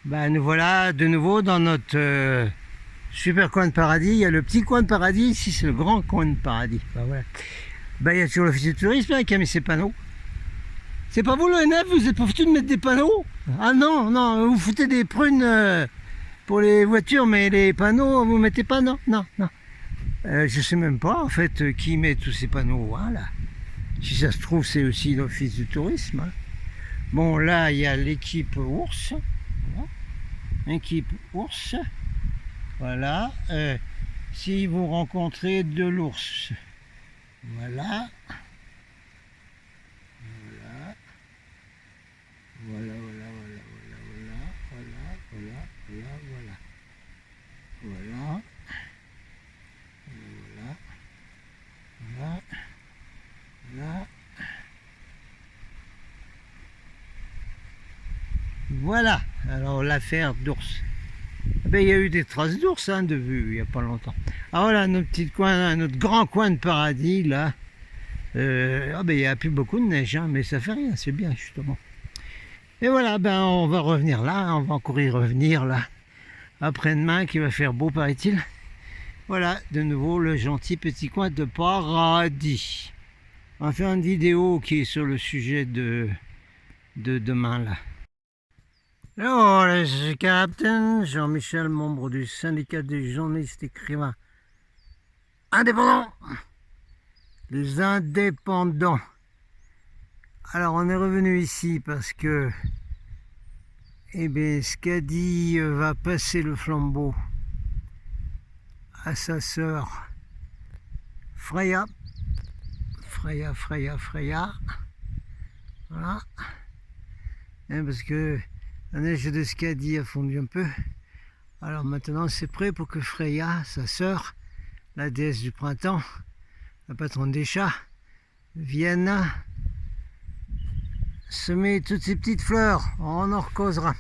Ben, nous voilà de nouveau dans notre super coin de paradis. Il y a le petit coin de paradis, ici c'est le grand coin de paradis. Ben, voilà. Ben, il y a toujours l'office du tourisme hein, qui a mis ses panneaux. C'est pas vous l'ONF, vous êtes pas foutu de mettre des panneaux? Ah non, non, vous foutez des prunes pour les voitures, mais les panneaux, vous mettez pas? Non, non, non. Je sais même pas en fait qui met tous ces panneaux hein, là. Si ça se trouve, c'est aussi l'office du tourisme. Hein. Bon, là, il y a l'équipe ours. Voilà. Équipe ours. Voilà. Si vous rencontrez de l'ours. Voilà. Voilà. Voilà, voilà, voilà, voilà, voilà, voilà, voilà, voilà, voilà. Voilà. Voilà. Voilà. Voilà, alors l'affaire d'ours. Ben, il y a eu des traces d'ours hein, de vue il n'y a pas longtemps. Ah voilà, notre petit coin, notre grand coin de paradis là. Ah ben, il n'y a plus beaucoup de neige, hein, mais ça fait rien, c'est bien justement. Et voilà, ben on va revenir là, on va encore y revenir là. Après-demain, qu'il va faire beau, paraît-il. Voilà, de nouveau le gentil petit coin de paradis. On va faire une vidéo qui est sur le sujet de demain là. Alors, le capitaine Jean-Michel, membre du syndicat des journalistes écrivains indépendants. Les indépendants. Alors, on est revenu ici parce que, eh bien, Skadi va passer le flambeau à sa sœur Freya. Freya. Voilà. Et parce que la neige de Skadi a fondu un peu. Alors maintenant, c'est prêt pour que Freya, sa sœur, la déesse du printemps, la patronne des chats, vienne semer toutes ces petites fleurs. On en recausera.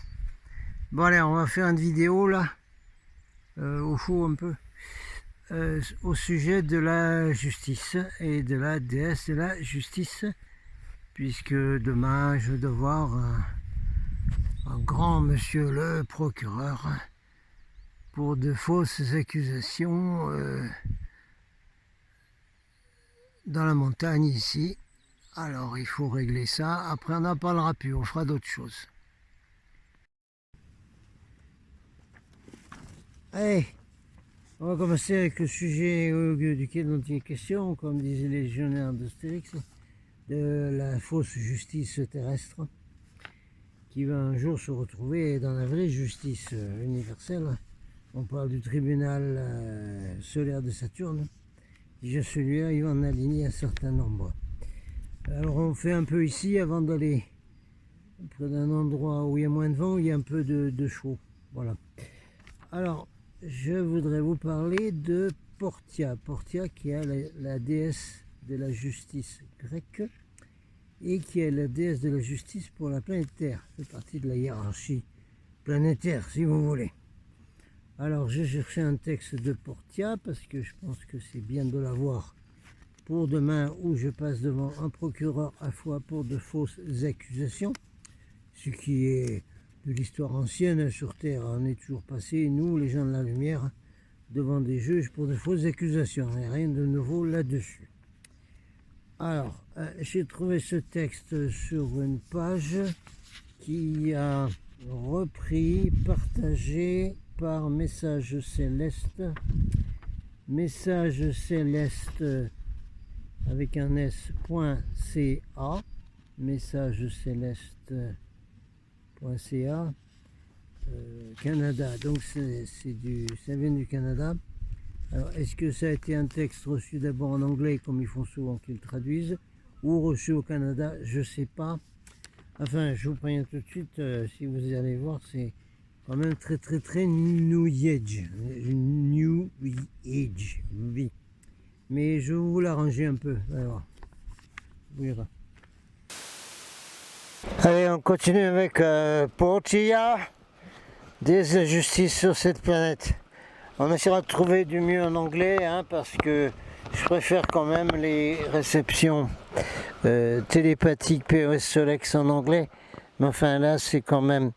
Bon allez, on va faire une vidéo là, au chaud un peu, au sujet de la justice et de la déesse de la justice, puisque demain je dois voir un grand monsieur le procureur pour de fausses accusations dans la montagne ici. Alors il faut régler ça, après on n'en parlera plus, on fera d'autres choses. Allez, on va commencer avec le sujet duquel dont il est question, comme disaient les légionnaires d'Astérix, de la fausse justice terrestre, qui va un jour se retrouver dans la vraie justice universelle. On parle du tribunal solaire de Saturne. Déjà celui-là, il va en aligner un certain nombre. Alors on fait un peu ici avant d'aller près d'un endroit où il y a moins de vent, où il y a un peu de chaud. Voilà. Alors, je voudrais vous parler de Portia. Portia qui est la déesse de la justice grecque et qui est la déesse de la justice pour la planète Terre. C'est partie de la hiérarchie planétaire, si vous voulez. Alors, j'ai cherché un texte de Portia parce que je pense que c'est bien de l'avoir pour demain où je passe devant un procureur à fois pour de fausses accusations, ce qui est de l'histoire ancienne sur Terre. On est toujours passé, nous, les gens de la lumière, devant des juges pour de fausses accusations. Il n'y a rien de nouveau là-dessus. Alors, j'ai trouvé ce texte sur une page qui a repris, partagé par Message Céleste. Message Céleste avec un s.ca. Message Céleste.ca. Canada, donc ça vient du Canada. Alors est-ce que ça a été un texte reçu d'abord en anglais comme ils font souvent qu'ils traduisent, ou reçu au Canada, je sais pas. Enfin, je vous préviens tout de suite, si vous allez voir, c'est quand même très New Age. New Age, oui. Mais je vais vous l'arranger un peu, alors, vous verrez. Allez, on continue avec Portia, déesse de justice sur cette planète. On essaiera de trouver du mieux en anglais, hein, parce que je préfère quand même les réceptions télépathiques POS Solex en anglais. Mais enfin là, c'est quand même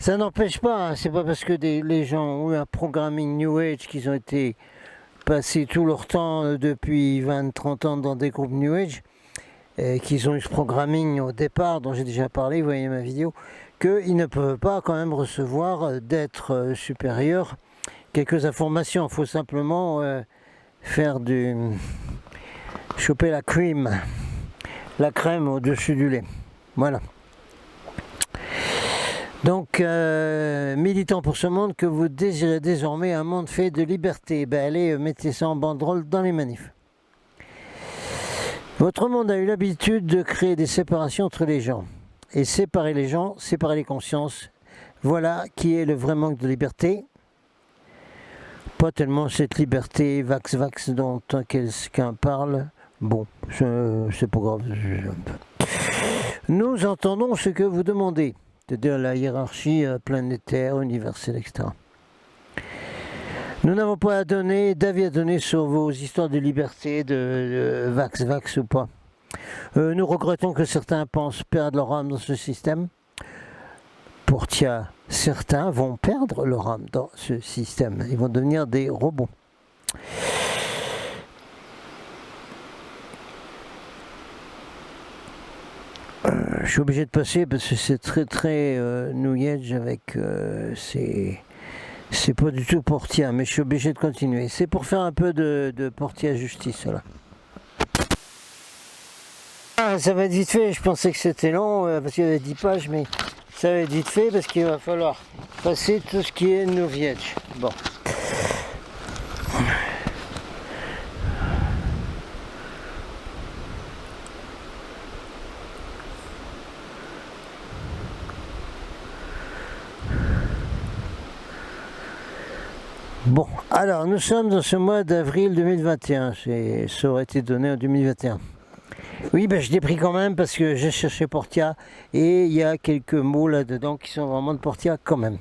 Ça n'empêche pas, hein, c'est pas parce que les gens ont eu un programming New Age qu'ils ont été passés tout leur temps depuis 20-30 ans dans des groupes New Age, qu'ils ont eu ce programming au départ, dont j'ai déjà parlé, vous voyez ma vidéo, qu'ils ne peuvent pas quand même recevoir d'être supérieurs quelques informations. Il faut simplement faire choper la crème au-dessus du lait. Voilà. Donc, militant pour ce monde que vous désirez désormais un monde fait de liberté, ben allez, mettez ça en banderole dans les manifs. Votre monde a eu l'habitude de créer des séparations entre les gens. Et séparer les gens, séparer les consciences, voilà qui est le vrai manque de liberté. Pas tellement cette liberté vax dont quelqu'un parle. Bon, c'est pas grave. Nous entendons ce que vous demandez, c'est-à-dire la hiérarchie planétaire, universelle, etc. Nous n'avons pas d'avis à donner sur vos histoires de liberté, de vax ou pas. Nous regrettons que certains pensent perdre leur âme dans ce système. Portia, certains vont perdre leur âme dans ce système. Ils vont devenir des robots. Je suis obligé de passer parce que c'est très New Age avec c'est pas du tout Portia, mais je suis obligé de continuer. C'est pour faire un peu de Portia justice là. Ah, ça va être vite fait, je pensais que c'était long parce qu'il y avait 10 pages, mais ça va être vite fait parce qu'il va falloir passer tout ce qui est New Age. Bon. Bon, alors nous sommes dans ce mois d'avril 2021, ça aurait été donné en 2021. Oui, ben, je l'ai pris quand même parce que j'ai cherché Portia et il y a quelques mots là-dedans qui sont vraiment de Portia quand même.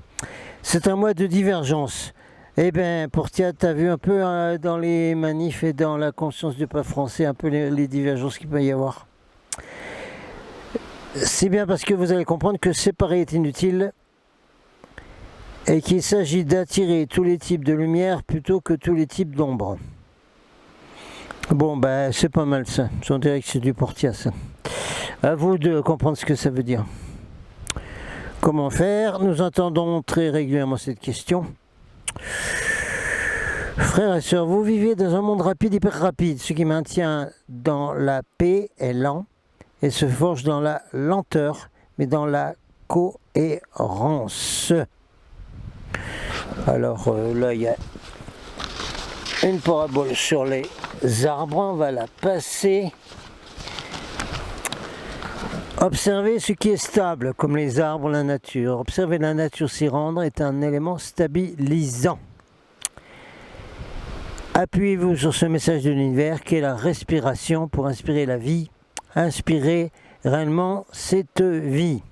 C'est un mois de divergence. Eh bien, Portia, tu as vu un peu dans les manifs et dans la conscience du peuple français un peu les divergences qu'il peut y avoir. C'est bien parce que vous allez comprendre que séparer est inutile et qu'il s'agit d'attirer tous les types de lumière plutôt que tous les types d'ombre. Bon, ben, c'est pas mal ça. On dirait que c'est du Portia, ça. À vous de comprendre ce que ça veut dire. Comment faire? Nous entendons très régulièrement cette question. Frères et sœurs, vous vivez dans un monde rapide, hyper rapide. Ce qui maintient dans la paix est lent et se forge dans la lenteur, mais dans la cohérence. Alors là, il y a une parabole sur les arbres, on va la passer. Observez ce qui est stable, comme les arbres, la nature. Observer la nature s'y rendre est un élément stabilisant. Appuyez-vous sur ce message de l'univers qui est la respiration pour inspirer la vie. Inspirez réellement cette vie.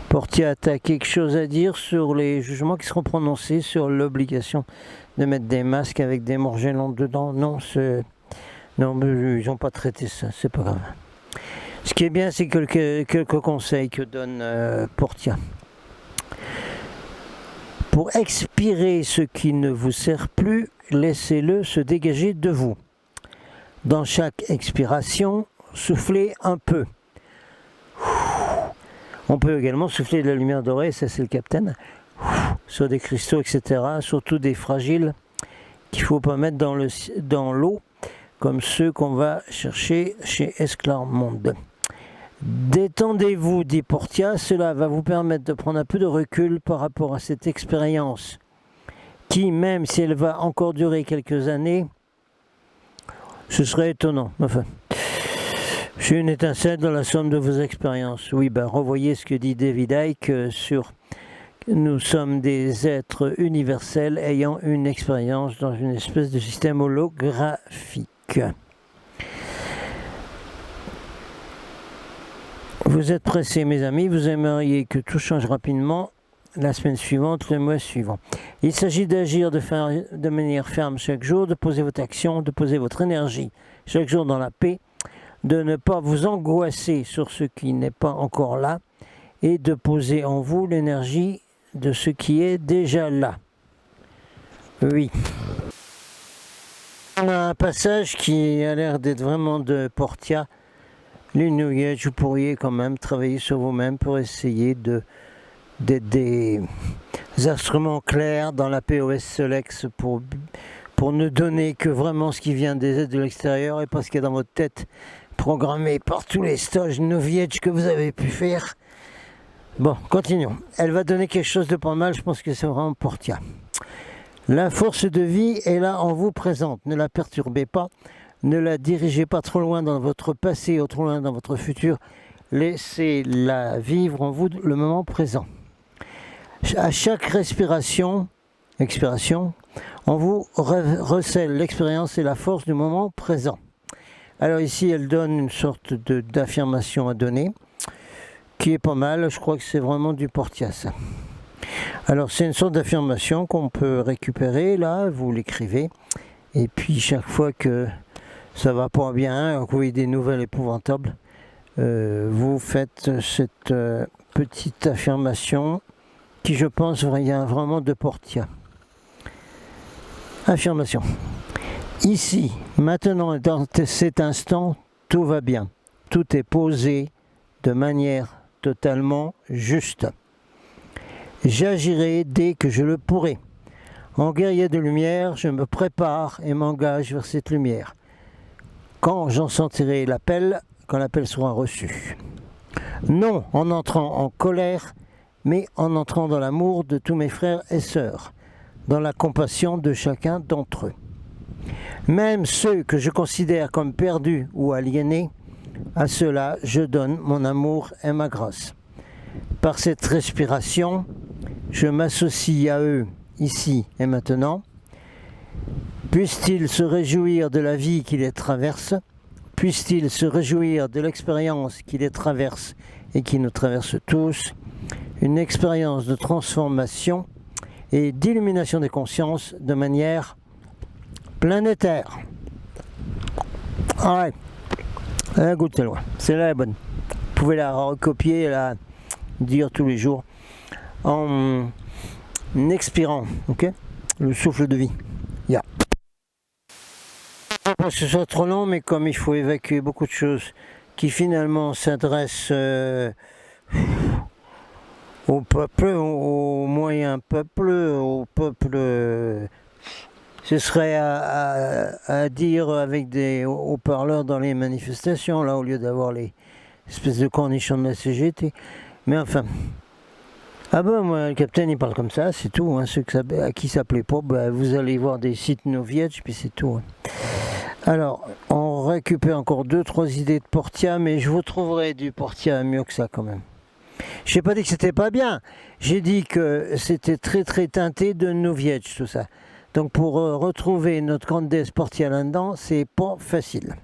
Portia, tu as quelque chose à dire sur les jugements qui seront prononcés sur l'obligation de mettre des masques avec des morgellons dedans? Non, non, ils n'ont pas traité ça, c'est pas grave. Ce qui est bien, c'est quelques conseils que donne Portia. Pour expirer ce qui ne vous sert plus, laissez-le se dégager de vous. Dans chaque expiration, soufflez un peu. On peut également souffler de la lumière dorée, ça c'est le capitaine, sur des cristaux, etc., surtout des fragiles qu'il ne faut pas mettre dans l'eau, comme ceux qu'on va chercher chez Esclarmonde. Détendez-vous, dit Portia, cela va vous permettre de prendre un peu de recul par rapport à cette expérience, qui, même si elle va encore durer quelques années, ce serait étonnant, enfin... Je suis une étincelle dans la somme de vos expériences. Oui, ben revoyez ce que dit David Icke sur « Nous sommes des êtres universels ayant une expérience dans une espèce de système holographique. » Vous êtes pressés, mes amis, vous aimeriez que tout change rapidement la semaine suivante, le mois suivant. Il s'agit d'agir de manière ferme chaque jour, de poser votre action, de poser votre énergie chaque jour dans la paix, de ne pas vous angoisser sur ce qui n'est pas encore là et de poser en vous l'énergie de ce qui est déjà là. Oui. On a un passage qui a l'air d'être vraiment de Portia. Les New Age, vous pourriez quand même travailler sur vous-même pour essayer d'être des instruments clairs dans la POS Solex pour ne donner que vraiment ce qui vient des aides de l'extérieur et pas ce qu'il y a dans votre tête, programmé par tous les stages New Age que vous avez pu faire. Bon, continuons. Elle va donner quelque chose de pas mal, je pense que c'est vraiment Portia. La force de vie est là en vous présente, ne la perturbez pas, ne la dirigez pas trop loin dans votre passé ou trop loin dans votre futur, laissez-la vivre en vous le moment présent. À chaque expiration, on vous recèle l'expérience et la force du moment présent. Alors ici, elle donne une sorte d'affirmation à donner, qui est pas mal, je crois que c'est vraiment du Portia ça. Alors c'est une sorte d'affirmation qu'on peut récupérer, là, vous l'écrivez, et puis chaque fois que ça va pas bien, que vous voyez des nouvelles épouvantables, vous faites cette petite affirmation qui, je pense, vient vraiment de Portia. Affirmation. Ici, maintenant, dans cet instant, tout va bien. Tout est posé de manière totalement juste. J'agirai dès que je le pourrai. En guerrier de lumière, je me prépare et m'engage vers cette lumière. Quand j'en sentirai l'appel, quand l'appel sera reçu. Non en entrant en colère, mais en entrant dans l'amour de tous mes frères et sœurs, dans la compassion de chacun d'entre eux. Même ceux que je considère comme perdus ou aliénés, à ceux-là je donne mon amour et ma grâce. Par cette respiration, je m'associe à eux, ici et maintenant. Puissent-ils se réjouir de la vie qui les traverse, puissent-ils se réjouir de l'expérience qui les traverse et qui nous traverse tous, une expérience de transformation et d'illumination des consciences de manière planétaire. Ah ouais, goûtez-le, celle-là est bonne. Vous pouvez la recopier et la dire tous les jours en expirant, ok, le souffle de vie. Yeah. Pas que ce soit trop long, mais comme il faut évacuer beaucoup de choses qui finalement s'adressent au peuple, au moyen peuple, au peuple, ce serait à dire avec des haut-parleurs dans les manifestations, là, au lieu d'avoir les espèces de cornichons de la CGT. Mais enfin, ah ben moi, le capitaine il parle comme ça, c'est tout, hein. Ceux à qui ça plaît pas, ben, vous allez voir des sites New Age, puis c'est tout. Hein. Alors, on récupère encore 2-3 idées de Portia, mais je vous trouverai du Portia mieux que ça quand même. Je n'ai pas dit que c'était pas bien, j'ai dit que c'était très très teinté de New Age tout ça. Donc pour retrouver notre grande déesse Portia là-dedans, c'est pas facile.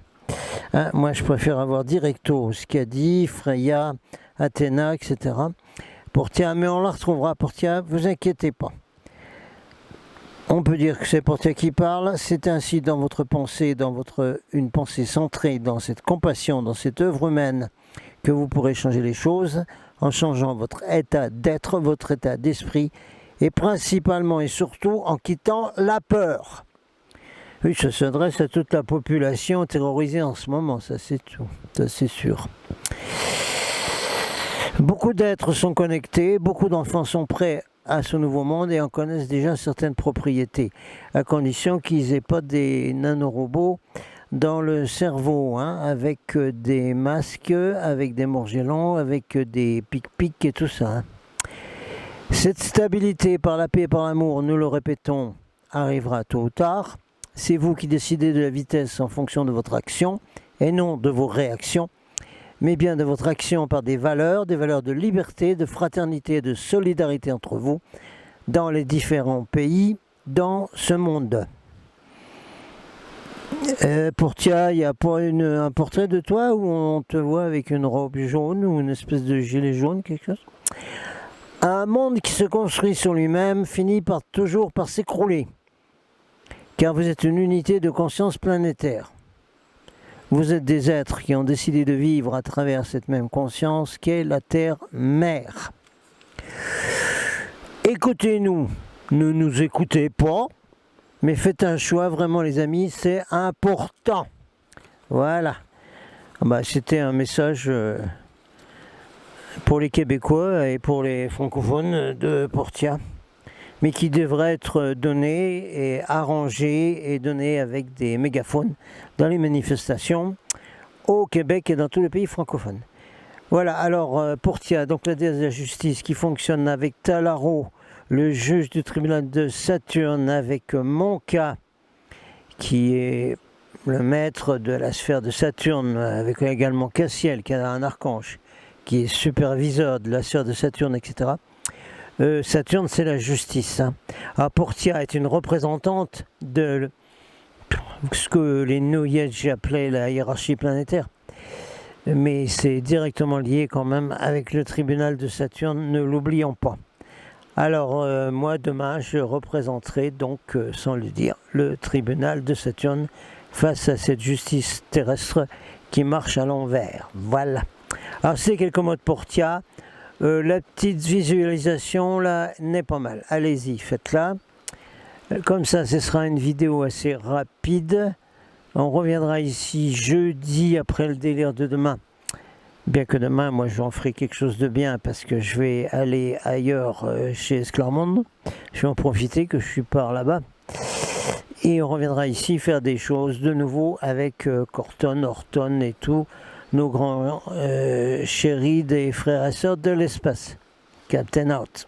Hein, moi je préfère avoir directo ce qu'a dit Freya, Athéna, etc. Portia, mais on la retrouvera Portia, vous inquiétez pas. On peut dire que c'est Portia qui parle, c'est ainsi dans votre pensée, une pensée centrée dans cette compassion, dans cette œuvre humaine, que vous pourrez changer les choses en changeant votre état d'être, votre état d'esprit, et principalement et surtout en quittant la peur. Oui, ça s'adresse à toute la population terrorisée en ce moment, ça c'est tout, ça c'est sûr. Beaucoup d'êtres sont connectés, beaucoup d'enfants sont prêts à ce nouveau monde et en connaissent déjà certaines propriétés, à condition qu'ils n'aient pas des nanorobots dans le cerveau, hein, avec des masques, avec des morgellons, avec des pic-pics et tout ça. Hein. Cette stabilité par la paix et par l'amour, nous le répétons, arrivera tôt ou tard. C'est vous qui décidez de la vitesse en fonction de votre action et non de vos réactions, mais bien de votre action par des valeurs de liberté, de fraternité et de solidarité entre vous dans les différents pays, dans ce monde. Portia, il n'y a pas un portrait de toi où on te voit avec une robe jaune ou une espèce de gilet jaune, quelque chose? Un monde qui se construit sur lui-même finit toujours par s'écrouler, car vous êtes une unité de conscience planétaire. Vous êtes des êtres qui ont décidé de vivre à travers cette même conscience qu'est la Terre-Mère. Écoutez-nous, ne nous écoutez pas, mais faites un choix, vraiment les amis, c'est important. Voilà. C'était un message pour les Québécois et pour les francophones de Portia, mais qui devrait être donné et arrangé et donné avec des mégaphones dans les manifestations au Québec et dans tous les pays francophones. Voilà, alors Portia, donc la déesse de la justice qui fonctionne avec Talaro, le juge du tribunal de Saturne, avec Monka, qui est le maître de la sphère de Saturne, avec également Cassiel, qui est un archange, qui est superviseur de la sphère de Saturne, etc. Saturne, c'est la justice. Hein. Alors, Portia est une représentante de ce que les New Age appelaient la hiérarchie planétaire. Mais c'est directement lié quand même avec le tribunal de Saturne, ne l'oublions pas. Alors, moi, demain, je représenterai donc, sans le dire, le tribunal de Saturne face à cette justice terrestre qui marche à l'envers. Voilà. Alors, c'est quelques mots de Portia. La petite visualisation, là, n'est pas mal. Allez-y, faites-la. Comme ça, ce sera une vidéo assez rapide. On reviendra ici jeudi après le délire de demain. Bien que demain, moi, j'en ferai quelque chose de bien parce que je vais aller ailleurs chez Esclarmonde. Je vais en profiter que je suis par là-bas. Et on reviendra ici faire des choses de nouveau avec Corton, Horton et tout, nos grands chéris des frères et sœurs de l'espace. Captain out.